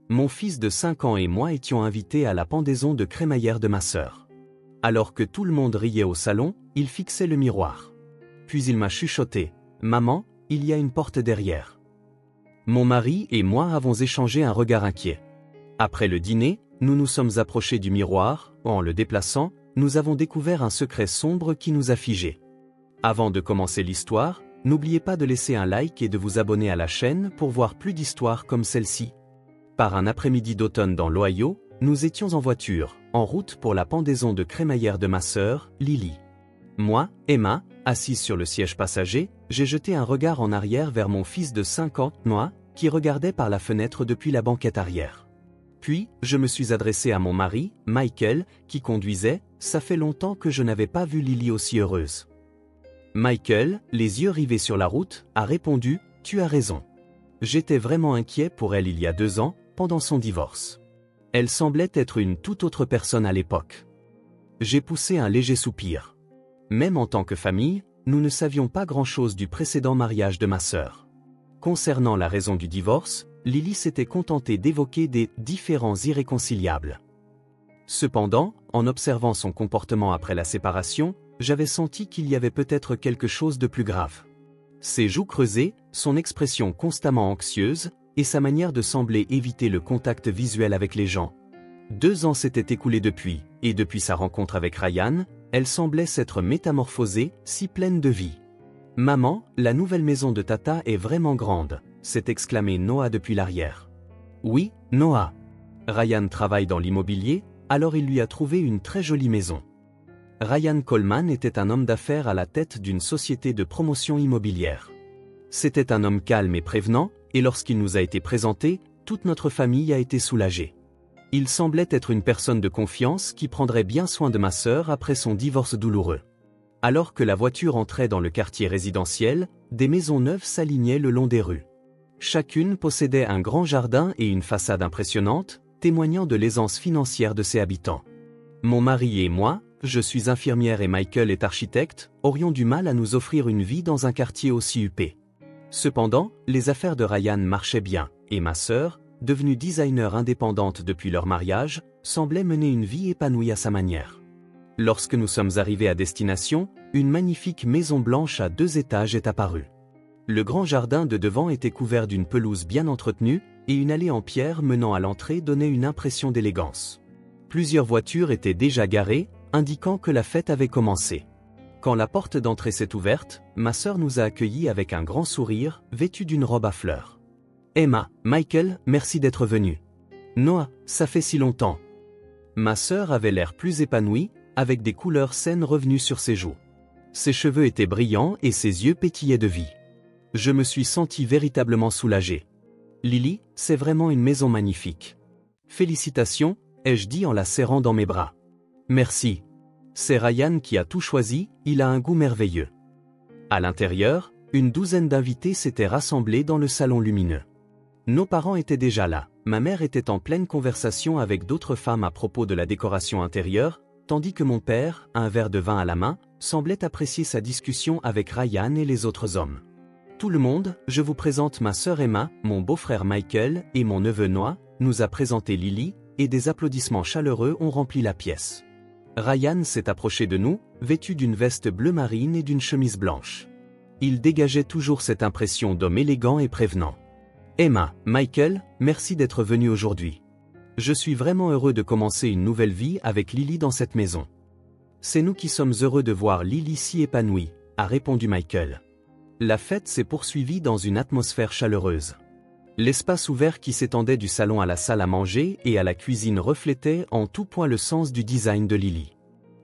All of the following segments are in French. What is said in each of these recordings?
mon fils de 5 ans et moi étions invités à la pendaison de crémaillère de ma sœur. Alors que tout le monde riait au salon, il fixait le miroir. Puis il m'a chuchoté « Maman, il y a une porte derrière ». Mon mari et moi avons échangé un regard inquiet. Après le dîner, nous nous sommes approchés du miroir, en le déplaçant, nous avons découvert un secret sombre qui nous a figés. Avant de commencer l'histoire, n'oubliez pas de laisser un like et de vous abonner à la chaîne pour voir plus d'histoires comme celle-ci. Par un après-midi d'automne dans l'Ohio, nous étions en voiture, en route pour la pendaison de crémaillère de ma sœur, Lily. Moi, Emma, assise sur le siège passager, j'ai jeté un regard en arrière vers mon fils de 5 ans, Noah, qui regardait par la fenêtre depuis la banquette arrière. Puis, je me suis adressé à mon mari, Michael, qui conduisait. Ça fait longtemps que je n'avais pas vu Lily aussi heureuse. Michael, les yeux rivés sur la route, a répondu « Tu as raison. J'étais vraiment inquiet pour elle il y a 2 ans, pendant son divorce. Elle semblait être une toute autre personne à l'époque. » J'ai poussé un léger soupir. Même en tant que famille, nous ne savions pas grand-chose du précédent mariage de ma sœur. Concernant la raison du divorce, Lily s'était contentée d'évoquer des différends irréconciliables. Cependant, en observant son comportement après la séparation, j'avais senti qu'il y avait peut-être quelque chose de plus grave. Ses joues creusées, son expression constamment anxieuse, et sa manière de sembler éviter le contact visuel avec les gens. 2 ans s'étaient écoulés depuis, et depuis sa rencontre avec Ryan, elle semblait s'être métamorphosée, si pleine de vie. « Maman, la nouvelle maison de Tata est vraiment grande », s'est exclamé Noah depuis l'arrière. « Oui, Noah. Ryan travaille dans l'immobilier, alors il lui a trouvé une très jolie maison. » Ryan Coleman était un homme d'affaires à la tête d'une société de promotion immobilière. C'était un homme calme et prévenant, et lorsqu'il nous a été présenté, toute notre famille a été soulagée. Il semblait être une personne de confiance qui prendrait bien soin de ma sœur après son divorce douloureux. Alors que la voiture entrait dans le quartier résidentiel, des maisons neuves s'alignaient le long des rues. Chacune possédait un grand jardin et une façade impressionnante, témoignant de l'aisance financière de ses habitants. Mon mari et moi, je suis infirmière et Michael est architecte, aurions du mal à nous offrir une vie dans un quartier aussi huppé. Cependant, les affaires de Ryan marchaient bien, et ma sœur, devenue designer indépendante depuis leur mariage, semblait mener une vie épanouie à sa manière. Lorsque nous sommes arrivés à destination, une magnifique maison blanche à 2 étages est apparue. Le grand jardin de devant était couvert d'une pelouse bien entretenue, et une allée en pierre menant à l'entrée donnait une impression d'élégance. Plusieurs voitures étaient déjà garées, indiquant que la fête avait commencé. Quand la porte d'entrée s'est ouverte, ma sœur nous a accueillis avec un grand sourire, vêtue d'une robe à fleurs. « Emma, Michael, merci d'être venus. Noah, ça fait si longtemps. » Ma sœur avait l'air plus épanouie, avec des couleurs saines revenues sur ses joues. Ses cheveux étaient brillants et ses yeux pétillaient de vie. Je me suis senti véritablement soulagé. « Lily, c'est vraiment une maison magnifique. Félicitations, ai-je dit en la serrant dans mes bras. Merci. C'est Ryan qui a tout choisi, il a un goût merveilleux. » À l'intérieur, une douzaine d'invités s'étaient rassemblés dans le salon lumineux. Nos parents étaient déjà là, ma mère était en pleine conversation avec d'autres femmes à propos de la décoration intérieure, tandis que mon père, un verre de vin à la main, semblait apprécier sa discussion avec Ryan et les autres hommes. Tout le monde, je vous présente ma sœur Emma, mon beau-frère Michael et mon neveu Noah, nous a présenté Lily, et des applaudissements chaleureux ont rempli la pièce. Ryan s'est approché de nous, vêtu d'une veste bleu marine et d'une chemise blanche. Il dégageait toujours cette impression d'homme élégant et prévenant. « Emma, Michael, merci d'être venus aujourd'hui. Je suis vraiment heureux de commencer une nouvelle vie avec Lily dans cette maison. »« C'est nous qui sommes heureux de voir Lily si épanouie, » a répondu Michael. La fête s'est poursuivie dans une atmosphère chaleureuse. L'espace ouvert qui s'étendait du salon à la salle à manger et à la cuisine reflétait en tout point le sens du design de Lily.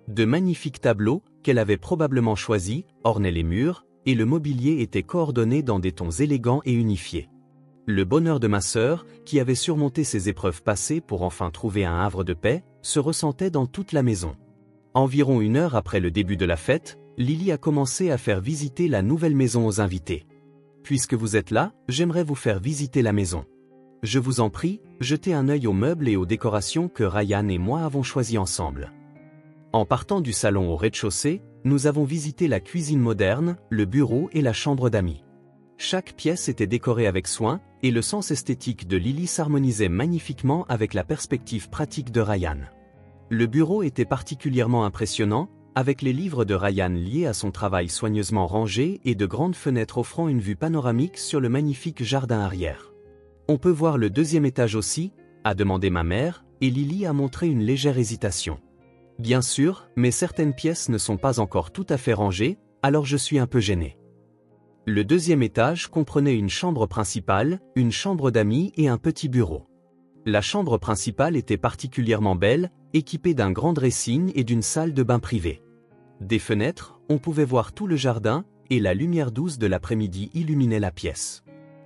De magnifiques tableaux, qu'elle avait probablement choisis, ornaient les murs, et le mobilier était coordonné dans des tons élégants et unifiés. Le bonheur de ma sœur, qui avait surmonté ses épreuves passées pour enfin trouver un havre de paix, se ressentait dans toute la maison. Environ 1 heure après le début de la fête, Lily a commencé à faire visiter la nouvelle maison aux invités. « Puisque vous êtes là, j'aimerais vous faire visiter la maison. Je vous en prie, jetez un œil aux meubles et aux décorations que Ryan et moi avons choisis ensemble. » En partant du salon au rez-de-chaussée, nous avons visité la cuisine moderne, le bureau et la chambre d'amis. Chaque pièce était décorée avec soin, et le sens esthétique de Lily s'harmonisait magnifiquement avec la perspective pratique de Ryan. Le bureau était particulièrement impressionnant, avec les livres de Ryan liés à son travail soigneusement rangés et de grandes fenêtres offrant une vue panoramique sur le magnifique jardin arrière. « On peut voir le deuxième étage aussi ?» a demandé ma mère, et Lily a montré une légère hésitation. « Bien sûr, mais certaines pièces ne sont pas encore tout à fait rangées, alors je suis un peu gêné. » Le deuxième étage comprenait une chambre principale, une chambre d'amis et un petit bureau. La chambre principale était particulièrement belle, équipée d'un grand dressing et d'une salle de bain privée. Des fenêtres, on pouvait voir tout le jardin, et la lumière douce de l'après-midi illuminait la pièce.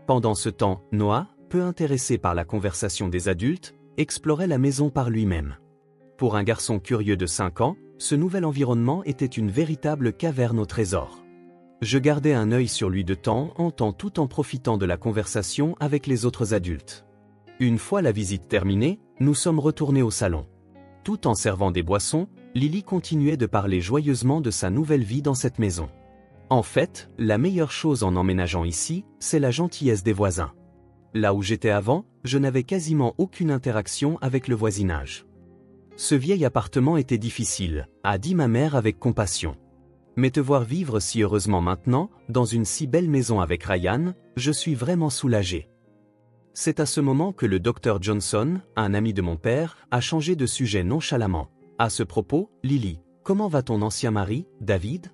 Pendant ce temps, Noah, peu intéressé par la conversation des adultes, explorait la maison par lui-même. Pour un garçon curieux de 5 ans, ce nouvel environnement était une véritable caverne au trésor. Je gardais un œil sur lui de temps en temps tout en profitant de la conversation avec les autres adultes. Une fois la visite terminée, nous sommes retournés au salon. Tout en servant des boissons, Lily continuait de parler joyeusement de sa nouvelle vie dans cette maison. En fait, la meilleure chose en emménageant ici, c'est la gentillesse des voisins. Là où j'étais avant, je n'avais quasiment aucune interaction avec le voisinage. Ce vieil appartement était difficile, a dit ma mère avec compassion. Mais te voir vivre si heureusement maintenant, dans une si belle maison avec Ryan, je suis vraiment soulagé. C'est à ce moment que le Dr Johnson, un ami de mon père, a changé de sujet nonchalamment. À ce propos, Lily, comment va ton ancien mari, David?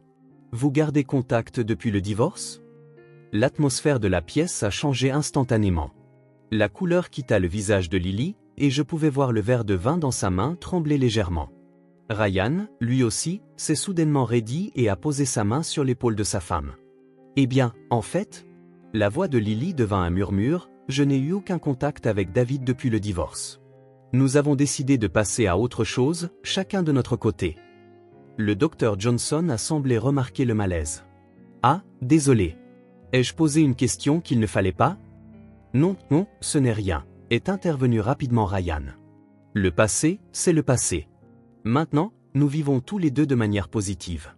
Vous gardez contact depuis le divorce? L'atmosphère de la pièce a changé instantanément. La couleur quitta le visage de Lily, et je pouvais voir le verre de vin dans sa main trembler légèrement. Ryan, lui aussi, s'est soudainement raidi et a posé sa main sur l'épaule de sa femme. Eh bien, en fait, la voix de Lily devint un murmure. Je n'ai eu aucun contact avec David depuis le divorce. Nous avons décidé de passer à autre chose, chacun de notre côté. Le Dr Johnson a semblé remarquer le malaise. Ah, désolé. Ai-je posé une question qu'il ne fallait pas? Non, non, ce n'est rien, est intervenu rapidement Ryan. Le passé, c'est le passé. Maintenant, nous vivons tous les deux de manière positive.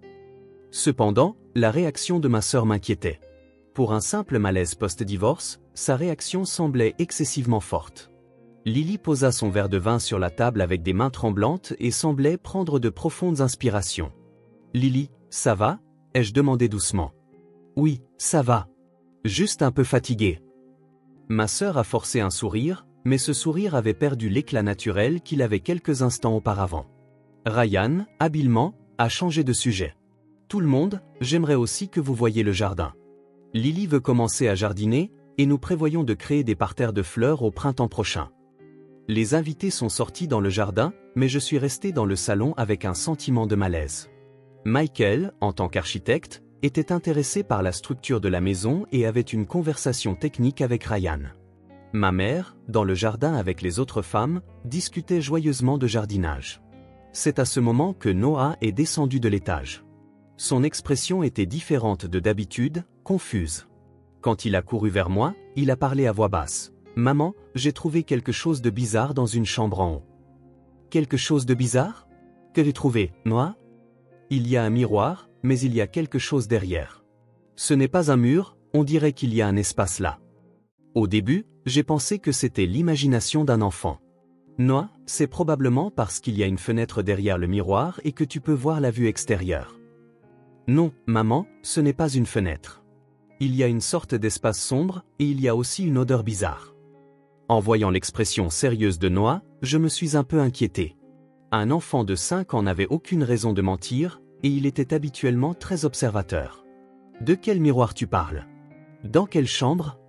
Cependant, la réaction de ma sœur m'inquiétait. Pour un simple malaise post-divorce, sa réaction semblait excessivement forte. Lily posa son verre de vin sur la table avec des mains tremblantes et semblait prendre de profondes inspirations. « Lily, ça va ?» ai-je demandé doucement. « Oui, ça va. Juste un peu fatiguée. » Ma sœur a forcé un sourire, mais ce sourire avait perdu l'éclat naturel qu'il avait quelques instants auparavant. Ryan, habilement, a changé de sujet. « Tout le monde, j'aimerais aussi que vous voyiez le jardin. Lily veut commencer à jardiner, et nous prévoyons de créer des parterres de fleurs au printemps prochain. » Les invités sont sortis dans le jardin, mais je suis resté dans le salon avec un sentiment de malaise. Michael, en tant qu'architecte, était intéressé par la structure de la maison et avait une conversation technique avec Ryan. Ma mère, dans le jardin avec les autres femmes, discutait joyeusement de jardinage. C'est à ce moment que Noah est descendu de l'étage. Son expression était différente de d'habitude, confuse. Quand il a couru vers moi, il a parlé à voix basse. « Maman, j'ai trouvé quelque chose de bizarre dans une chambre en haut. » « Quelque chose de bizarre? Que j'ai trouvé, Noah? » Il y a un miroir, mais il y a quelque chose derrière. Ce n'est pas un mur, on dirait qu'il y a un espace là. Au début, j'ai pensé que c'était l'imagination d'un enfant. Noah, c'est probablement parce qu'il y a une fenêtre derrière le miroir et que tu peux voir la vue extérieure. Non, maman, ce n'est pas une fenêtre. Il y a une sorte d'espace sombre, et il y a aussi une odeur bizarre. En voyant l'expression sérieuse de Noah, je me suis un peu inquiété. Un enfant de 5 ans n'avait aucune raison de mentir, et il était habituellement très observateur. De quel miroir tu parles? Dans quelle chambre?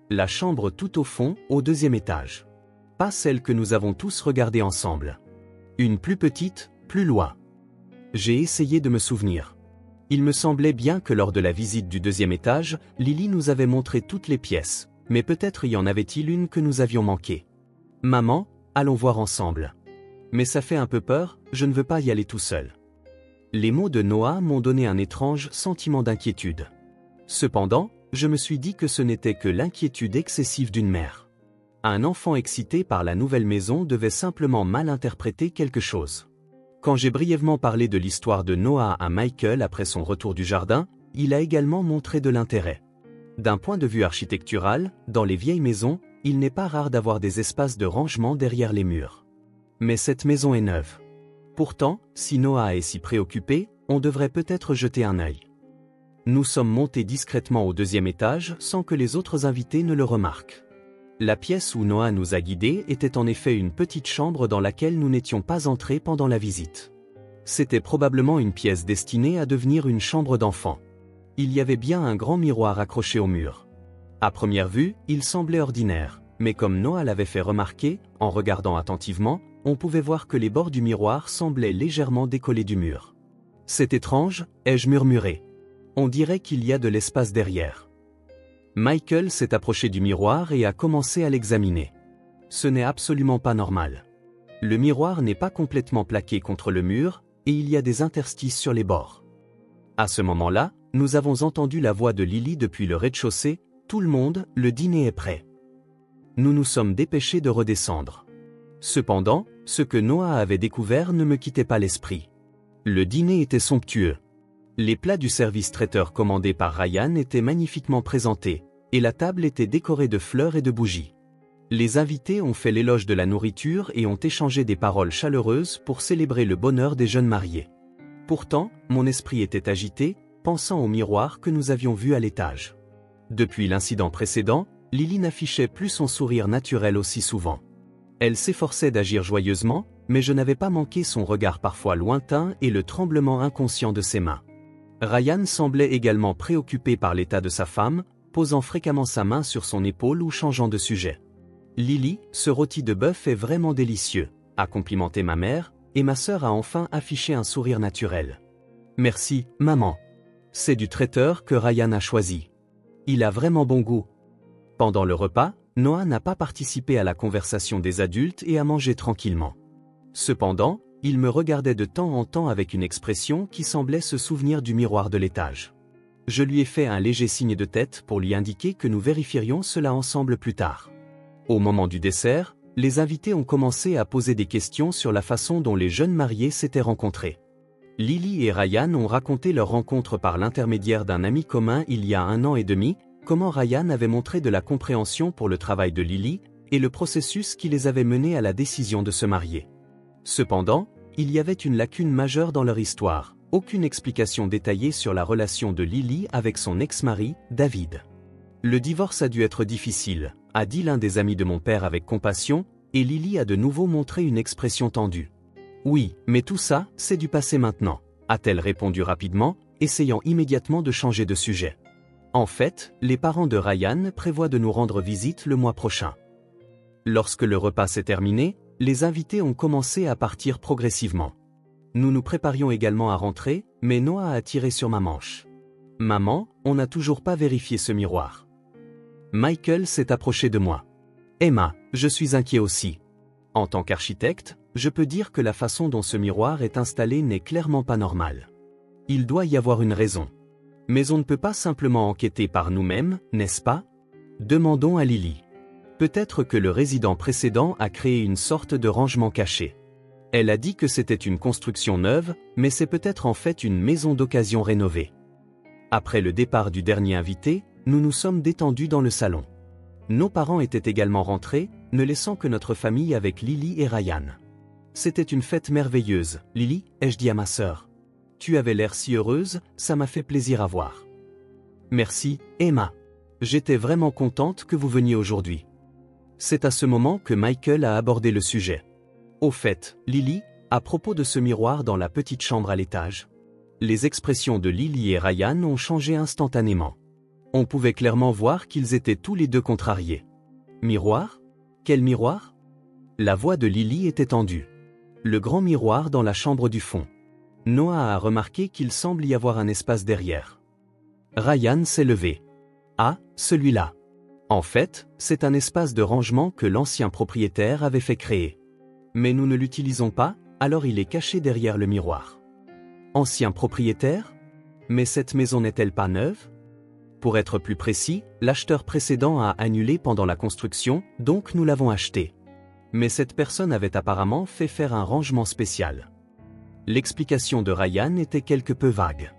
La chambre tout au fond, au 2e étage. Pas celle que nous avons tous regardée ensemble. Une plus petite, plus loin. J'ai essayé de me souvenir. Il me semblait bien que lors de la visite du 2e étage, Lily nous avait montré toutes les pièces, mais peut-être y en avait-il une que nous avions manquée. Maman, allons voir ensemble. Mais ça fait un peu peur, je ne veux pas y aller tout seul. Les mots de Noah m'ont donné un étrange sentiment d'inquiétude. Cependant, je me suis dit que ce n'était que l'inquiétude excessive d'une mère. Un enfant excité par la nouvelle maison devait simplement mal interpréter quelque chose. Quand j'ai brièvement parlé de l'histoire de Noah à Michael après son retour du jardin, il a également montré de l'intérêt. D'un point de vue architectural, dans les vieilles maisons, il n'est pas rare d'avoir des espaces de rangement derrière les murs. Mais cette maison est neuve. Pourtant, si Noah est si préoccupé, on devrait peut-être jeter un œil. Nous sommes montés discrètement au 2e étage sans que les autres invités ne le remarquent. La pièce où Noah nous a guidés était en effet une petite chambre dans laquelle nous n'étions pas entrés pendant la visite. C'était probablement une pièce destinée à devenir une chambre d'enfant. Il y avait bien un grand miroir accroché au mur. À première vue, il semblait ordinaire, mais comme Noah l'avait fait remarquer, en regardant attentivement, on pouvait voir que les bords du miroir semblaient légèrement décollés du mur. « C'est étrange », ai-je murmuré. « On dirait qu'il y a de l'espace derrière. » Michael s'est approché du miroir et a commencé à l'examiner. Ce n'est absolument pas normal. Le miroir n'est pas complètement plaqué contre le mur, et il y a des interstices sur les bords. À ce moment-là, nous avons entendu la voix de Lily depuis le rez-de-chaussée. « Tout le monde, le dîner est prêt. » Nous nous sommes dépêchés de redescendre. Cependant, ce que Noah avait découvert ne me quittait pas l'esprit. Le dîner était somptueux. Les plats du service traiteur commandé par Ryan étaient magnifiquement présentés, et la table était décorée de fleurs et de bougies. Les invités ont fait l'éloge de la nourriture et ont échangé des paroles chaleureuses pour célébrer le bonheur des jeunes mariés. Pourtant, mon esprit était agité, pensant au miroir que nous avions vu à l'étage. Depuis l'incident précédent, Lily n'affichait plus son sourire naturel aussi souvent. Elle s'efforçait d'agir joyeusement, mais je n'avais pas manqué son regard parfois lointain et le tremblement inconscient de ses mains. Ryan semblait également préoccupé par l'état de sa femme, posant fréquemment sa main sur son épaule ou changeant de sujet. « Lily, ce rôti de bœuf est vraiment délicieux », a complimenté ma mère, et ma sœur a enfin affiché un sourire naturel. « Merci, maman. C'est du traiteur que Ryan a choisi. Il a vraiment bon goût. » Pendant le repas, Noah n'a pas participé à la conversation des adultes et a mangé tranquillement. Cependant, il me regardait de temps en temps avec une expression qui semblait se souvenir du miroir de l'étage. Je lui ai fait un léger signe de tête pour lui indiquer que nous vérifierions cela ensemble plus tard. Au moment du dessert, les invités ont commencé à poser des questions sur la façon dont les jeunes mariés s'étaient rencontrés. Lily et Ryan ont raconté leur rencontre par l'intermédiaire d'un ami commun il y a 1 an et demi, comment Ryan avait montré de la compréhension pour le travail de Lily, et le processus qui les avait menés à la décision de se marier. Cependant, il y avait une lacune majeure dans leur histoire, aucune explication détaillée sur la relation de Lily avec son ex-mari, David. Le divorce a dû être difficile, a dit l'un des amis de mon père avec compassion, et Lily a de nouveau montré une expression tendue. Oui, mais tout ça, c'est du passé maintenant, a-t-elle répondu rapidement, essayant immédiatement de changer de sujet. En fait, les parents de Ryan prévoient de nous rendre visite le mois prochain. Lorsque le repas s'est terminé, les invités ont commencé à partir progressivement. Nous nous préparions également à rentrer, mais Noah a tiré sur ma manche. « Maman, on n'a toujours pas vérifié ce miroir. » Michael s'est approché de moi. « Emma, je suis inquiet aussi. En tant qu'architecte, je peux dire que la façon dont ce miroir est installé n'est clairement pas normale. Il doit y avoir une raison. Mais on ne peut pas simplement enquêter par nous-mêmes, n'est-ce pas? Demandons à Lily. Peut-être que le résident précédent a créé une sorte de rangement caché. Elle a dit que c'était une construction neuve, mais c'est peut-être en fait une maison d'occasion rénovée. » Après le départ du dernier invité, nous nous sommes détendus dans le salon. Nos parents étaient également rentrés, ne laissant que notre famille avec Lily et Ryan. C'était une fête merveilleuse, Lily, ai-je dit à ma sœur. Tu avais l'air si heureuse, ça m'a fait plaisir à voir. Merci, Emma. J'étais vraiment contente que vous veniez aujourd'hui. C'est à ce moment que Michael a abordé le sujet. Au fait, Lily, à propos de ce miroir dans la petite chambre à l'étage. Les expressions de Lily et Ryan ont changé instantanément. On pouvait clairement voir qu'ils étaient tous les deux contrariés. Miroir? Quel miroir? La voix de Lily était tendue. Le grand miroir dans la chambre du fond. Noah a remarqué qu'il semble y avoir un espace derrière. Ryan s'est levé. Ah, celui-là. En fait, c'est un espace de rangement que l'ancien propriétaire avait fait créer. Mais nous ne l'utilisons pas, alors il est caché derrière le miroir. Ancien propriétaire? Mais cette maison n'est-elle pas neuve? Pour être plus précis, l'acheteur précédent a annulé pendant la construction, donc nous l'avons acheté. Mais cette personne avait apparemment fait faire un rangement spécial. L'explication de Ryan était quelque peu vague.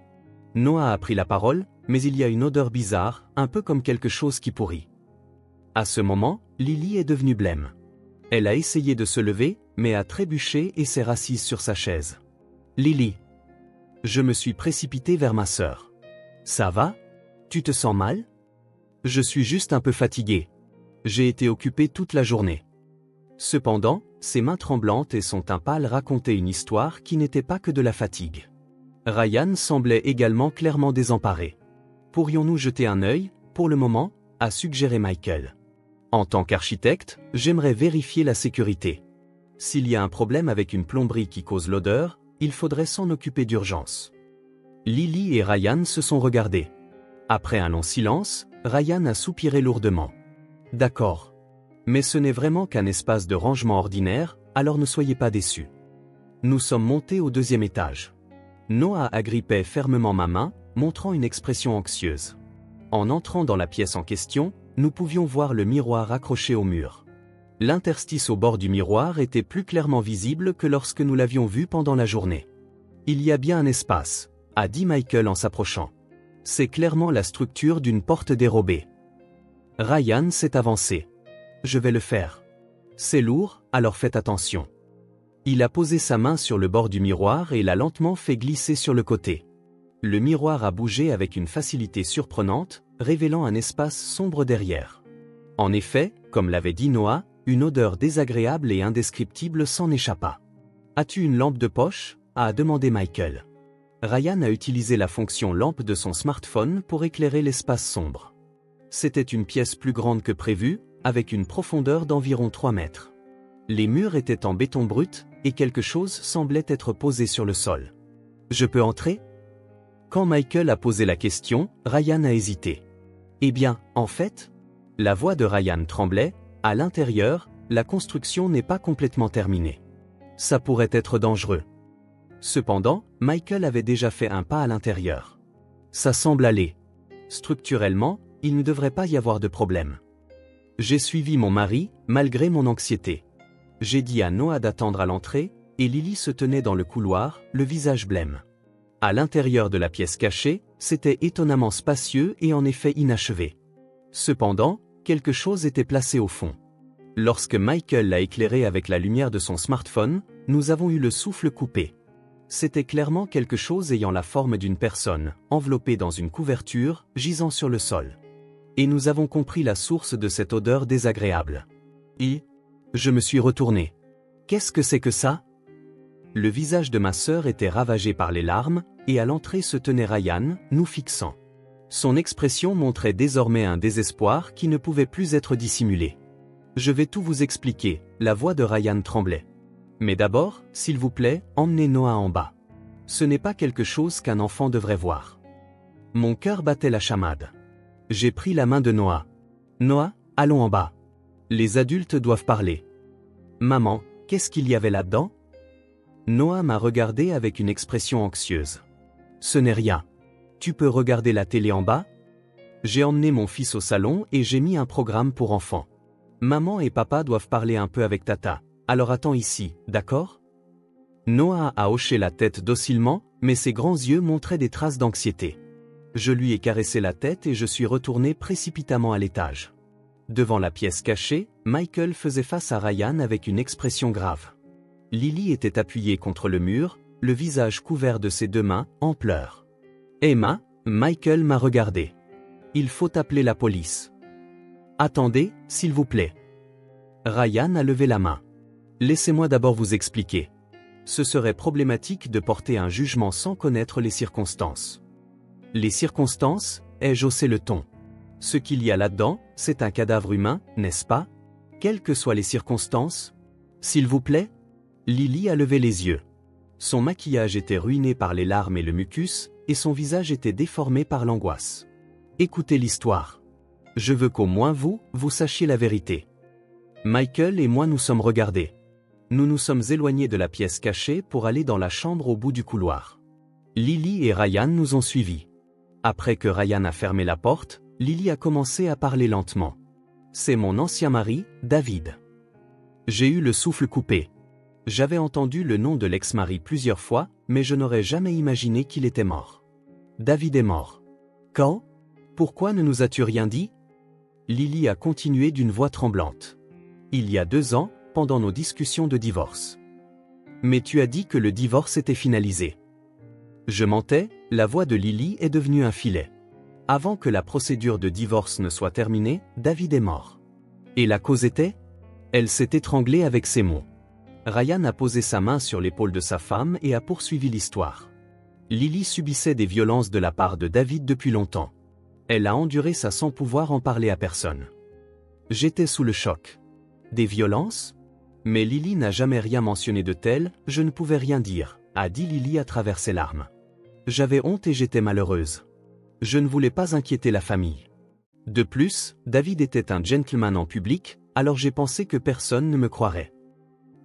Noah a pris la parole, mais il y a une odeur bizarre, un peu comme quelque chose qui pourrit. À ce moment, Lily est devenue blême. Elle a essayé de se lever, mais a trébuché et s'est rassise sur sa chaise. Lily. Je me suis précipité vers ma sœur. Ça va? Tu te sens mal? Je suis juste un peu fatigué. J'ai été occupé toute la journée. Cependant, ses mains tremblantes et son teint pâle racontaient une histoire qui n'était pas que de la fatigue. Ryan semblait également clairement désemparé. Pourrions-nous jeter un œil, pour le moment, a suggéré Michael. En tant qu'architecte, j'aimerais vérifier la sécurité. S'il y a un problème avec une plomberie qui cause l'odeur, il faudrait s'en occuper d'urgence. Lily et Ryan se sont regardés. Après un long silence, Ryan a soupiré lourdement. D'accord. Mais ce n'est vraiment qu'un espace de rangement ordinaire, alors ne soyez pas déçus. Nous sommes montés au 2e étage. Noah agrippait fermement ma main, montrant une expression anxieuse. En entrant dans la pièce en question, nous pouvions voir le miroir accroché au mur. L'interstice au bord du miroir était plus clairement visible que lorsque nous l'avions vu pendant la journée. Il y a bien un espace, a dit Michael en s'approchant. C'est clairement la structure d'une porte dérobée. Ryan s'est avancé. Je vais le faire. C'est lourd, alors faites attention. Il a posé sa main sur le bord du miroir et l'a lentement fait glisser sur le côté. Le miroir a bougé avec une facilité surprenante, révélant un espace sombre derrière. En effet, comme l'avait dit Noah, une odeur désagréable et indescriptible s'en échappa. « As-tu une lampe de poche ?» a demandé Michael. Ryan a utilisé la fonction lampe de son smartphone pour éclairer l'espace sombre. C'était une pièce plus grande que prévu, avec une profondeur d'environ 3 mètres. Les murs étaient en béton brut, et quelque chose semblait être posé sur le sol. « Je peux entrer ?» Quand Michael a posé la question, Ryan a hésité. « Eh bien, en fait ?» La voix de Ryan tremblait. « À l'intérieur, la construction n'est pas complètement terminée. Ça pourrait être dangereux. » Cependant, Michael avait déjà fait un pas à l'intérieur. Ça semble aller. Structurellement, il ne devrait pas y avoir de problème. J'ai suivi mon mari, malgré mon anxiété. J'ai dit à Noah d'attendre à l'entrée, et Lily se tenait dans le couloir, le visage blême. À l'intérieur de la pièce cachée, c'était étonnamment spacieux et en effet inachevé. Cependant, quelque chose était placé au fond. Lorsque Michael l'a éclairé avec la lumière de son smartphone, nous avons eu le souffle coupé. C'était clairement quelque chose ayant la forme d'une personne, enveloppée dans une couverture, gisant sur le sol. Et nous avons compris la source de cette odeur désagréable. Je me suis retourné. Qu'est-ce que c'est que ça? Le visage de ma sœur était ravagé par les larmes, et à l'entrée se tenait Ryan, nous fixant. Son expression montrait désormais un désespoir qui ne pouvait plus être dissimulé. Je vais tout vous expliquer, la voix de Ryan tremblait. Mais d'abord, s'il vous plaît, emmenez Noah en bas. Ce n'est pas quelque chose qu'un enfant devrait voir. Mon cœur battait la chamade. J'ai pris la main de Noah. Noah, allons en bas. Les adultes doivent parler. Maman, qu'est-ce qu'il y avait là-dedans? Noah m'a regardé avec une expression anxieuse. Ce n'est rien. Tu peux regarder la télé en bas? J'ai emmené mon fils au salon et j'ai mis un programme pour enfants. Maman et papa doivent parler un peu avec Tata, alors attends ici, d'accord? Noah a hoché la tête docilement, mais ses grands yeux montraient des traces d'anxiété. Je lui ai caressé la tête et je suis retourné précipitamment à l'étage. Devant la pièce cachée, Michael faisait face à Ryan avec une expression grave. Lily était appuyée contre le mur, le visage couvert de ses 2 mains, en pleurs. Emma, Michael m'a regardé. Il faut appeler la police. Attendez, s'il vous plaît. Ryan a levé la main. Laissez-moi d'abord vous expliquer. Ce serait problématique de porter un jugement sans connaître les circonstances. Les circonstances, ai-je haussé le ton. Ce qu'il y a là-dedans, c'est un cadavre humain, n'est-ce pas? Quelles que soient les circonstances? S'il vous plaît? Lily a levé les yeux. Son maquillage était ruiné par les larmes et le mucus, et son visage était déformé par l'angoisse. Écoutez l'histoire. Je veux qu'au moins vous sachiez la vérité. Michael et moi nous sommes regardés. Nous nous sommes éloignés de la pièce cachée pour aller dans la chambre au bout du couloir. Lily et Ryan nous ont suivis. Après que Ryan a fermé la porte, Lily a commencé à parler lentement. C'est mon ancien mari, David. J'ai eu le souffle coupé. J'avais entendu le nom de l'ex-mari plusieurs fois, mais je n'aurais jamais imaginé qu'il était mort. David est mort. Quand? Pourquoi ne nous as-tu rien dit? Lily a continué d'une voix tremblante. Il y a 2 ans, pendant nos discussions de divorce. Mais tu as dit que le divorce était finalisé. Je mentais, la voix de Lily est devenue un filet. Avant que la procédure de divorce ne soit terminée, David est mort. Et la cause était? Elle s'est étranglée avec ces mots. Ryan a posé sa main sur l'épaule de sa femme et a poursuivi l'histoire. Lily subissait des violences de la part de David depuis longtemps. Elle a enduré ça sans pouvoir en parler à personne. J'étais sous le choc. Des violences? Mais Lily n'a jamais rien mentionné de tel, je ne pouvais rien dire, a dit Lily à travers ses larmes. J'avais honte et j'étais malheureuse. Je ne voulais pas inquiéter la famille. De plus, David était un gentleman en public, alors j'ai pensé que personne ne me croirait.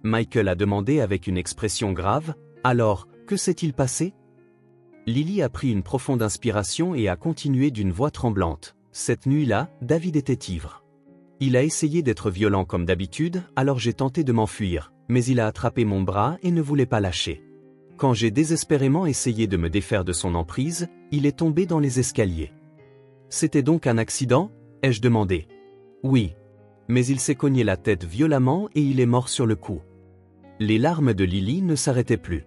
Michael a demandé avec une expression grave, « Alors, que s'est-il passé ?» Lily a pris une profonde inspiration et a continué d'une voix tremblante. Cette nuit-là, David était ivre. Il a essayé d'être violent comme d'habitude, alors j'ai tenté de m'enfuir, mais il a attrapé mon bras et ne voulait pas lâcher. Quand j'ai désespérément essayé de me défaire de son emprise, il est tombé dans les escaliers. C'était donc un accident? Ai-je demandé. Oui. Mais il s'est cogné la tête violemment et il est mort sur le coup. Les larmes de Lily ne s'arrêtaient plus.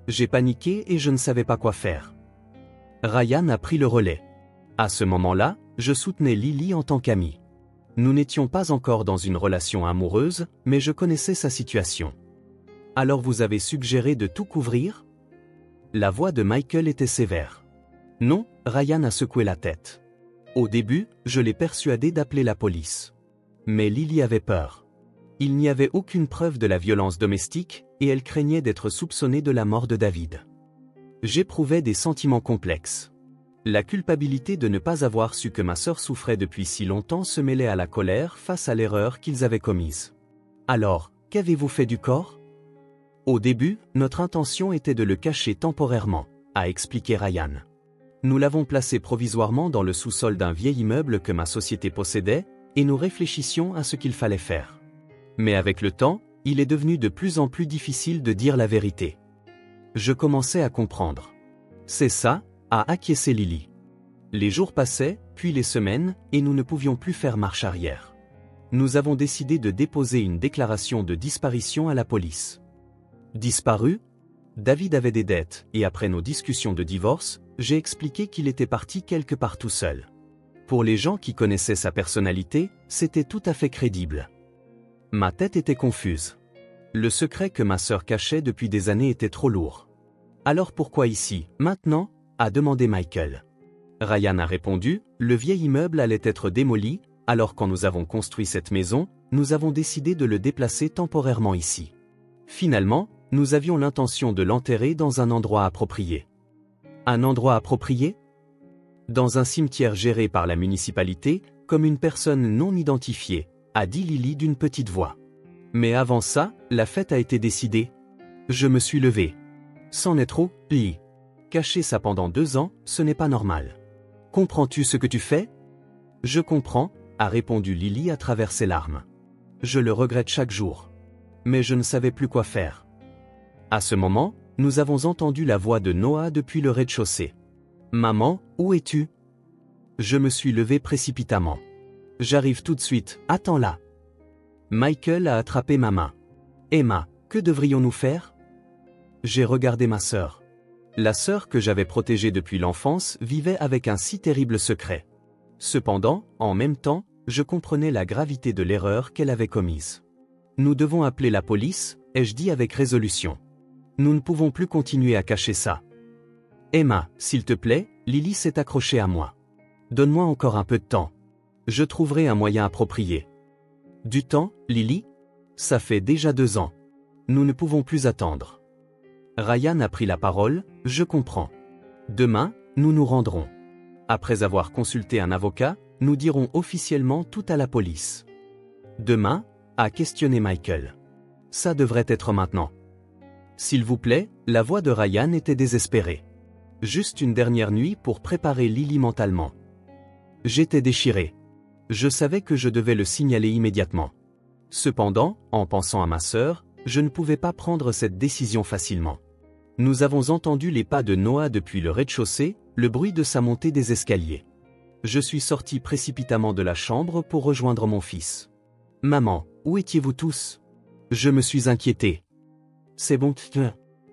J'ai paniqué et je ne savais pas quoi faire. Ryan a pris le relais. À ce moment-là, je soutenais Lily en tant qu'amie. Nous n'étions pas encore dans une relation amoureuse, mais je connaissais sa situation. Alors vous avez suggéré de tout couvrir? La voix de Michael était sévère. Non, Ryan a secoué la tête. Au début, je l'ai persuadé d'appeler la police. Mais Lily avait peur. Il n'y avait aucune preuve de la violence domestique, et elle craignait d'être soupçonnée de la mort de David. J'éprouvais des sentiments complexes. La culpabilité de ne pas avoir su que ma sœur souffrait depuis si longtemps se mêlait à la colère face à l'erreur qu'ils avaient commise. Alors, qu'avez-vous fait du corps? Au début, notre intention était de le cacher temporairement, a expliqué Ryan. Nous l'avons placé provisoirement dans le sous-sol d'un vieil immeuble que ma société possédait, et nous réfléchissions à ce qu'il fallait faire. Mais avec le temps, il est devenu de plus en plus difficile de dire la vérité. Je commençais à comprendre. C'est ça, a acquiescé Lily. Les jours passaient, puis les semaines, et nous ne pouvions plus faire marche arrière. Nous avons décidé de déposer une déclaration de disparition à la police. Disparu? David avait des dettes, et après nos discussions de divorce, j'ai expliqué qu'il était parti quelque part tout seul. Pour les gens qui connaissaient sa personnalité, c'était tout à fait crédible. Ma tête était confuse. Le secret que ma sœur cachait depuis des années était trop lourd. Alors pourquoi ici, maintenant? A demandé Michael. Ryan a répondu, le vieil immeuble allait être démoli, alors quand nous avons construit cette maison, nous avons décidé de le déplacer temporairement ici. Finalement, nous avions l'intention de l'enterrer dans un endroit approprié. Un endroit approprié? Dans un cimetière géré par la municipalité, comme une personne non identifiée, a dit Lily d'une petite voix. Mais avant ça, la fête a été décidée. Je me suis levé. C'en est trop, Lily. Cacher ça pendant 2 ans, ce n'est pas normal. Comprends-tu ce que tu fais? Je comprends, a répondu Lily à travers ses larmes. Je le regrette chaque jour. Mais je ne savais plus quoi faire. À ce moment, nous avons entendu la voix de Noah depuis le rez-de-chaussée. Maman, où es-tu? Je me suis levé précipitamment. J'arrive tout de suite, attends là. Michael a attrapé ma main. Emma, que devrions-nous faire? J'ai regardé ma sœur. La sœur que j'avais protégée depuis l'enfance vivait avec un si terrible secret. Cependant, en même temps, je comprenais la gravité de l'erreur qu'elle avait commise. Nous devons appeler la police, ai-je dit avec résolution. Nous ne pouvons plus continuer à cacher ça. Emma, s'il te plaît, Lily s'est accrochée à moi. Donne-moi encore un peu de temps. Je trouverai un moyen approprié. Du temps, Lily? Ça fait déjà 2 ans. Nous ne pouvons plus attendre. Ryan a pris la parole, je comprends. Demain, nous nous rendrons. Après avoir consulté un avocat, nous dirons officiellement tout à la police. Demain? A questionné Michael. Ça devrait être maintenant. S'il vous plaît, la voix de Ryan était désespérée. Juste une dernière nuit pour préparer Lily mentalement. J'étais déchiré. Je savais que je devais le signaler immédiatement. Cependant, en pensant à ma sœur, je ne pouvais pas prendre cette décision facilement. Nous avons entendu les pas de Noah depuis le rez-de-chaussée, le bruit de sa montée des escaliers. Je suis sorti précipitamment de la chambre pour rejoindre mon fils. « Maman, où étiez-vous tous ?» Je me suis inquiété. « C'est bon,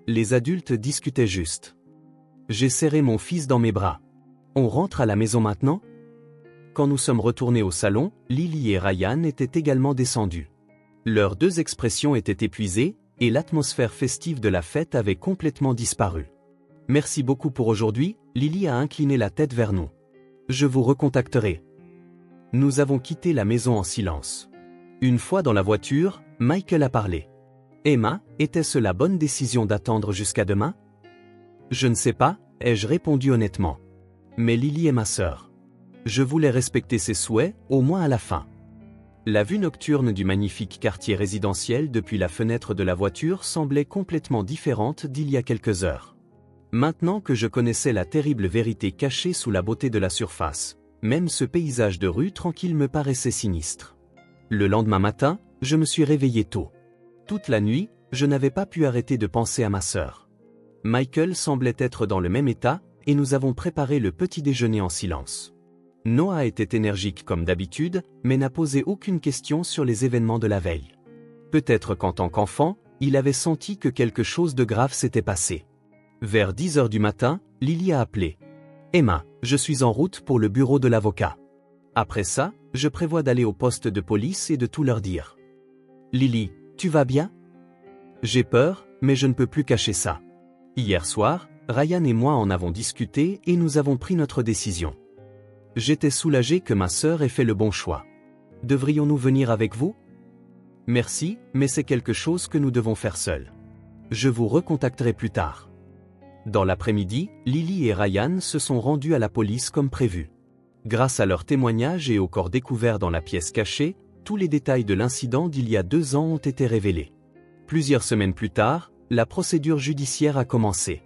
Les adultes discutaient juste. J'ai serré mon fils dans mes bras. « On rentre à la maison maintenant ?» Quand nous sommes retournés au salon, Lily et Ryan étaient également descendus. Leurs deux expressions étaient épuisées, et l'atmosphère festive de la fête avait complètement disparu. « Merci beaucoup pour aujourd'hui », Lily a incliné la tête vers nous. « Je vous recontacterai. » Nous avons quitté la maison en silence. Une fois dans la voiture, Michael a parlé. « Emma, était-ce la bonne décision d'attendre jusqu'à demain ?» Je ne sais pas, ai-je répondu honnêtement. Mais Lily est ma sœur. Je voulais respecter ses souhaits, au moins à la fin. La vue nocturne du magnifique quartier résidentiel depuis la fenêtre de la voiture semblait complètement différente d'il y a quelques heures. Maintenant que je connaissais la terrible vérité cachée sous la beauté de la surface, même ce paysage de rue tranquille me paraissait sinistre. Le lendemain matin, je me suis réveillé tôt. Toute la nuit, je n'avais pas pu arrêter de penser à ma sœur. Michael semblait être dans le même état, et nous avons préparé le petit déjeuner en silence. Noah était énergique comme d'habitude, mais n'a posé aucune question sur les événements de la veille. Peut-être qu'en tant qu'enfant, il avait senti que quelque chose de grave s'était passé. Vers 10 heures du matin, Lily a appelé. « Emma, je suis en route pour le bureau de l'avocat. Après ça, je prévois d'aller au poste de police et de tout leur dire. »« Lily, tu vas bien ?» J'ai peur, mais je ne peux plus cacher ça. Hier soir, Ryan et moi en avons discuté et nous avons pris notre décision. J'étais soulagé que ma sœur ait fait le bon choix. Devrions-nous venir avec vous? Merci, mais c'est quelque chose que nous devons faire seuls. Je vous recontacterai plus tard. Dans l'après-midi, Lily et Ryan se sont rendus à la police comme prévu. Grâce à leurs témoignages et au corps découvert dans la pièce cachée, tous les détails de l'incident d'il y a 2 ans ont été révélés. Plusieurs semaines plus tard, la procédure judiciaire a commencé.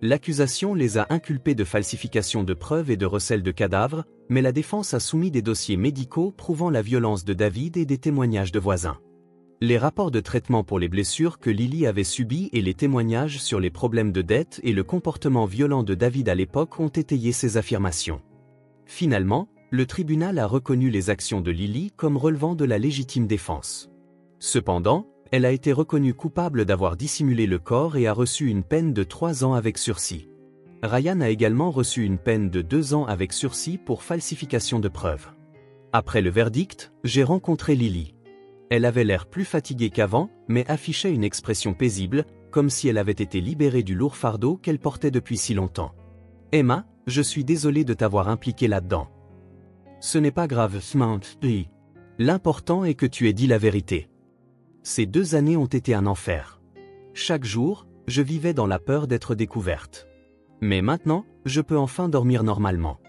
L'accusation les a inculpés de falsification de preuves et de recel de cadavres, mais la défense a soumis des dossiers médicaux prouvant la violence de David et des témoignages de voisins. Les rapports de traitement pour les blessures que Lily avait subies et les témoignages sur les problèmes de dette et le comportement violent de David à l'époque ont étayé ces affirmations. Finalement, le tribunal a reconnu les actions de Lily comme relevant de la légitime défense. Cependant, elle a été reconnue coupable d'avoir dissimulé le corps et a reçu une peine de 3 ans avec sursis. Ryan a également reçu une peine de 2 ans avec sursis pour falsification de preuves. Après le verdict, j'ai rencontré Lily. Elle avait l'air plus fatiguée qu'avant, mais affichait une expression paisible, comme si elle avait été libérée du lourd fardeau qu'elle portait depuis si longtemps. « Emma, je suis désolé de t'avoir impliquée là-dedans. »« Ce n'est pas grave, Samantha. L'important est que tu aies dit la vérité. » Ces 2 années ont été un enfer. Chaque jour, je vivais dans la peur d'être découverte. Mais maintenant, je peux enfin dormir normalement.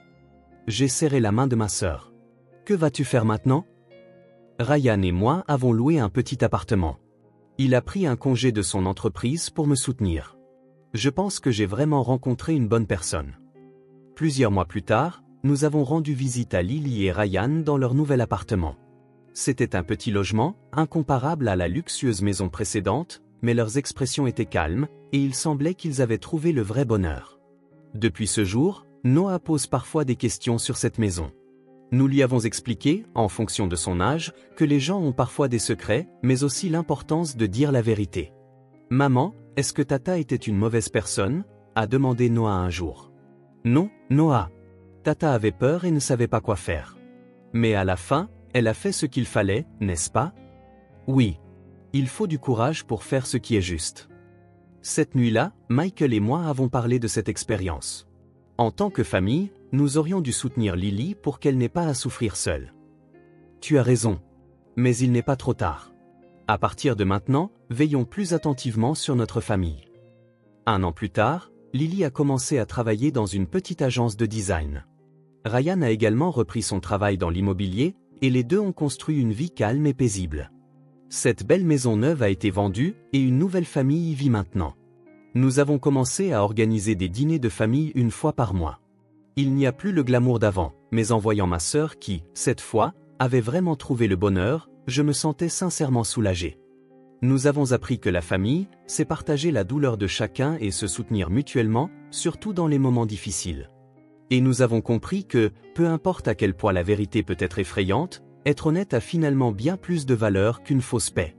J'ai serré la main de ma sœur. « Que vas-tu faire maintenant ?» Ryan et moi avons loué un petit appartement. Il a pris un congé de son entreprise pour me soutenir. Je pense que j'ai vraiment rencontré une bonne personne. Plusieurs mois plus tard, nous avons rendu visite à Lily et Ryan dans leur nouvel appartement. C'était un petit logement, incomparable à la luxueuse maison précédente, mais leurs expressions étaient calmes, et il semblait qu'ils avaient trouvé le vrai bonheur. Depuis ce jour, Noah pose parfois des questions sur cette maison. Nous lui avons expliqué, en fonction de son âge, que les gens ont parfois des secrets, mais aussi l'importance de dire la vérité. « Maman, est-ce que Tata était une mauvaise personne ?» a demandé Noah un jour. « Non, Noah. Tata avait peur et ne savait pas quoi faire. Mais à la fin, elle a fait ce qu'il fallait, n'est-ce pas? Oui. Il faut du courage pour faire ce qui est juste. » Cette nuit-là, Michael et moi avons parlé de cette expérience. En tant que famille, nous aurions dû soutenir Lily pour qu'elle n'ait pas à souffrir seule. Tu as raison. Mais il n'est pas trop tard. À partir de maintenant, veillons plus attentivement sur notre famille. 1 an plus tard, Lily a commencé à travailler dans une petite agence de design. Ryan a également repris son travail dans l'immobilier, et les deux ont construit une vie calme et paisible. Cette belle maison neuve a été vendue, et une nouvelle famille y vit maintenant. Nous avons commencé à organiser des dîners de famille 1 fois par mois. Il n'y a plus le glamour d'avant, mais en voyant ma sœur qui, cette fois, avait vraiment trouvé le bonheur, je me sentais sincèrement soulagé. Nous avons appris que la famille, c'est partager la douleur de chacun et se soutenir mutuellement, surtout dans les moments difficiles. Et nous avons compris que, peu importe à quel point la vérité peut être effrayante, être honnête a finalement bien plus de valeur qu'une fausse paix.